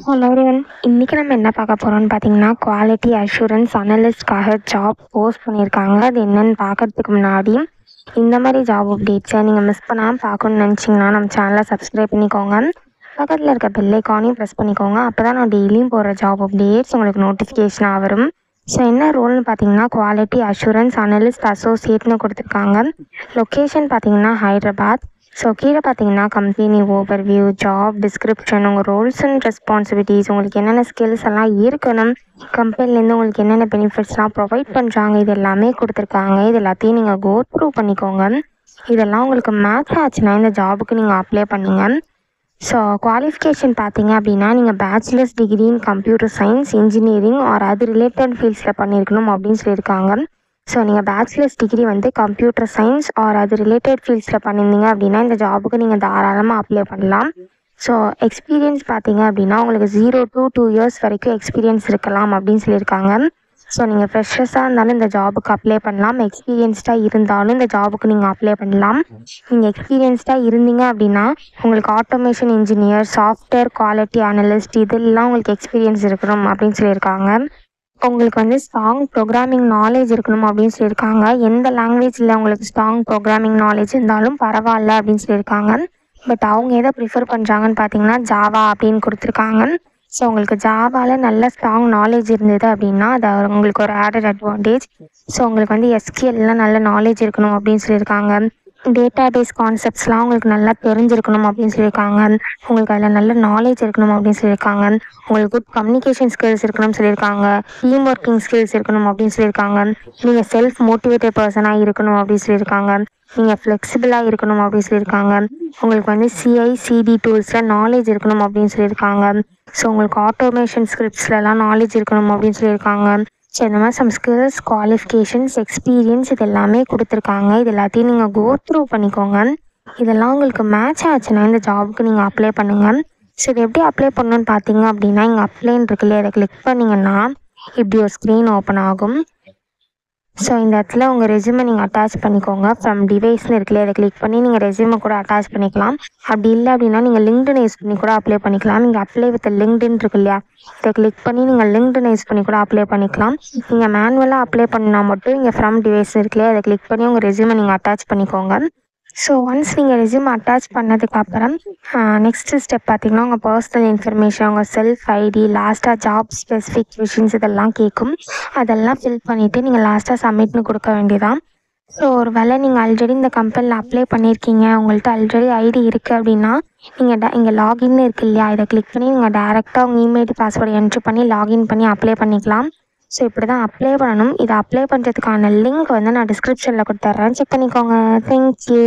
Hello everyone. இன்றைக்கி நம்ம என்ன பார்க்க போகிறோம்னு பார்த்தீங்கன்னா, குவாலிட்டி அஷூரன்ஸ் அனலிஸ்ட்காக ஜாப் போஸ்ட் பண்ணியிருக்காங்க. அது என்னென்னு பார்க்கறதுக்கு முன்னாடி இந்த மாதிரி ஜாப் அப்டேட்ஸை நீங்கள் மிஸ் பண்ணாமல் பார்க்கணுன்னு நினச்சிங்கன்னா நம்ம சேனலை சப்ஸ்கிரைப் பண்ணிக்கோங்க. பக்கத்தில் இருக்க பெல் ஐக்கானையும் ப்ரெஸ் பண்ணிக்கோங்க. அப்போ தான் நான் டெய்லியும் போடுற ஜாப் அப்டேட்ஸ் உங்களுக்கு நோட்டிஃபிகேஷனாக வரும். ஸோ என்ன ரோல்னு பார்த்தீங்கன்னா, குவாலிட்டி அஷூரன்ஸ் அனலிஸ்ட் அசோசியேட்னு கொடுத்துருக்காங்க. லொக்கேஷன் பார்த்தீங்கன்னா ஹைதராபாத். ஸோ கீழே பார்த்தீங்கன்னா கம்பெனி ஓவர்வியூ, ஜாப் டிஸ்கிரிப்ஷன், உங்கள் ரோல்ஸ் அண்ட் ரெஸ்பான்சிபிலிட்டிஸ், உங்களுக்கு என்னென்ன ஸ்கில்ஸ் எல்லாம் இருக்கணும், கம்பெனிலேருந்து உங்களுக்கு என்னென்ன பெனிஃபிட்ஸ்லாம் ப்ரொவைட் பண்ணுறாங்க, இது எல்லாமே கொடுத்துருக்காங்க. இது எல்லாத்தையும் நீங்கள் கோ த்ரூ பண்ணிக்கோங்க. இதெல்லாம் உங்களுக்கு மேட்ச் ஆச்சுன்னா இந்த ஜாபுக்கு நீங்கள் அப்ளை பண்ணுங்க. ஸோ குவாலிஃபிகேஷன் பார்த்தீங்க அப்படின்னா, நீங்கள் bachelors degree in computer science, engineering or அது ரிலேட்டட் ஃபீல்ட்ஸில் பண்ணியிருக்கணும் அப்படின்னு சொல்லியிருக்காங்க. ஸோ நீங்கள் பேச்சுலர்ஸ் டிகிரி வந்து கம்ப்யூட்டர் சயின்ஸ் ஆர் அது ரிலேட்டட் ஃபீல்ட்ஸில் பண்ணியிருந்தீங்க அப்படின்னா இந்த ஜாபுக்கு நீங்கள் தாராளமாக அப்ளை பண்ணலாம். ஸோ எக்ஸ்பீரியன்ஸ் பார்த்தீங்க அப்படின்னா உங்களுக்கு 0 to 2 years வரைக்கும் எக்ஸ்பீரியன்ஸ் இருக்கலாம் அப்படின்னு சொல்லியிருக்காங்க. ஸோ நீங்கள் ஃப்ரெஷர்ஸாக இருந்தாலும் இந்த ஜாபுக்கு அப்ளை பண்ணலாம். எக்ஸ்பீரியன்ஸ்டாக இருந்தாலும் இந்த ஜாபுக்கு நீங்கள் அப்ளை பண்ணலாம். நீங்கள் எக்ஸ்பீரியன்ஸ்டாக இருந்தீங்க அப்படின்னா உங்களுக்கு automation engineer, software quality analyst இதெல்லாம் உங்களுக்கு எக்ஸ்பீரியன்ஸ் இருக்கணும் அப்படின்னு சொல்லியிருக்காங்க. உங்களுக்கு வந்து ஸ்ட்ராங் ப்ரோக்ராமிங் நாலேஜ் இருக்கணும் அப்படின்னு சொல்லியிருக்காங்க. எந்த லாங்குவேஜில் உங்களுக்கு ஸ்ட்ராங் ப்ரோக்ராமிங் நாலேஜ் இருந்தாலும் பரவாயில்ல அப்படின்னு சொல்லியிருக்காங்க. பட் அவங்க எதை ப்ரிஃபர் பண்ணுறாங்கன்னு பார்த்தீங்கன்னா ஜாவா அப்படின்னு கொடுத்துருக்காங்க. ஸோ உங்களுக்கு ஜாவாவில் நல்ல ஸ்ட்ராங் நாலேஜ் இருந்தது அப்படின்னா அது உங்களுக்கு ஒரு ஆடட் அட்வான்டேஜ். ஸோ உங்களுக்கு வந்து எஸ்கியூஎல்லாம் நல்ல நாலேஜ் இருக்கணும் அப்படின்னு சொல்லியிருக்காங்க. டேட்டா பேஸ் கான்செப்ட்ஸ்லாம் உங்களுக்கு நல்லா தெரிஞ்சிருக்கணும் அப்படின்னு சொல்லியிருக்காங்க. உங்களுக்கு அதில் நல்ல நாலேஜ் இருக்கணும் அப்படின்னு சொல்லியிருக்காங்க. உங்களுக்கு குட் கம்யூனிகேஷன் ஸ்கில்ஸ் இருக்கணும்னு சொல்லியிருக்காங்க. டீம் ஒர்க்கிங் ஸ்கில்ஸ் இருக்கணும் அப்படின்னு சொல்லியிருக்காங்க. நீங்கள் செல்ஃப் மோட்டிவேட்டட் பர்சனாக இருக்கணும் அப்படின்னு சொல்லியிருக்காங்க. நீங்கள் ஃப்ளெக்சிபிளாக இருக்கணும் அப்படின்னு சொல்லியிருக்காங்க. உங்களுக்கு வந்து CI/CD டூல்ஸில் நாலேஜ் இருக்கணும் அப்படின்னு சொல்லியிருக்காங்க. ஸோ உங்களுக்கு ஆட்டோமேஷன் ஸ்கிரிப்ட்ஸ்லாம் நாலேஜ் இருக்கணும் அப்படின்னு சொல்லியிருக்காங்க. ஸோ இந்த மாதிரி சம் ஸ்கில்ஸ், குவாலிஃபிகேஷன்ஸ், எக்ஸ்பீரியன்ஸ் இது எல்லாமே கொடுத்துருக்காங்க. இது எல்லாத்தையும் நீங்கள் கோ த்ரூ பண்ணிக்கோங்க. இதெல்லாம் உங்களுக்கு மேட்ச் ஆச்சுன்னா இந்த ஜாபுக்கு நீங்கள் அப்ளை பண்ணுங்கள். ஸோ இது எப்படி அப்ளை பண்ணணுன்னு பார்த்தீங்க அப்படின்னா இங்கே அப்ளைன்னு இருக்குல்ல, இதை கிளிக் பண்ணிங்கன்னா இப்படி ஒரு ஸ்க்ரீன் ஓப்பன் ஆகும். ஸோ இந்த இடத்துல உங்கள் ரெஸ்யூமை நீங்கள் அட்டாச் பண்ணிக்கோங்க. ஃப்ரம் டிவைஸ்னு இருக்குல்ல, அதை கிளிக் பண்ணி நீங்கள் ரெஸ்யூமை கூட அட்டாச் பண்ணிக்கலாம். அப்படி இல்லை அப்படின்னா நீங்கள் லிங்க்டின் யூஸ் பண்ணி கூட அப்ளை பண்ணிக்கலாம். நீங்கள் அப்ளை வித் லிங்க்டின் இருக்கு இல்லையா, இதை கிளிக் பண்ணி நீங்கள் லிங்க்டின் யூஸ் பண்ணி கூட அப்ளை பண்ணிக்கலாம். நீங்கள் மேனுவலாக அப்ளை பண்ணால் மட்டும் நீங்கள் ஃப்ரம் டிவைஸ் இருக்குல்லையா, அதை கிளிக் பண்ணி உங்கள் ரெஸ்யூமை நீங்கள் அட்டாச் பண்ணிக்கோங்க. ஸோ ஒன்ஸ் நீங்கள் ரெஸ்யூம் அட்டாச் பண்ணதுக்கப்புறம் நெக்ஸ்ட்டு ஸ்டெப் பார்த்தீங்கன்னா உங்கள் பர்சனல் இன்ஃபர்மேஷன், உங்கள் செல்ஃப் ஐடி, லாஸ்ட்டாக ஜாப் ஸ்பெசிஃபிகேஷன்ஸ் இதெல்லாம் கேட்கும். அதெல்லாம் ஃபில் பண்ணிவிட்டு நீங்கள் லாஸ்ட்டாக சப்மிட்னு கொடுக்க வேண்டியதான். ஸோ ஒரு வேளை நீங்கள் ஆல்ரெடி இந்த கம்பெனியில் அப்ளை பண்ணியிருக்கீங்க, உங்கள்கிட்ட ஆல்ரெடி ஐடி இருக்குது அப்படின்னா நீங்கள் இங்கே லாகின் இருக்குது இல்லையா, இதை கிளிக் பண்ணி நீங்கள் டேரெக்டாக உங்கள் இமெயில் பாஸ்வேர்டை என்ட்ரு பண்ணி லாகின் பண்ணி அப்ளை பண்ணிக்கலாம். ஸோ இப்படி தான் அப்ளை பண்ணணும். இதை அப்ளை பண்ணுறதுக்கான லிங்க் வந்து நான் டிஸ்கிரிப்ஷனில் கொடுத்துட்றேன், செக் பண்ணிக்கோங்க. தேங்க்யூ.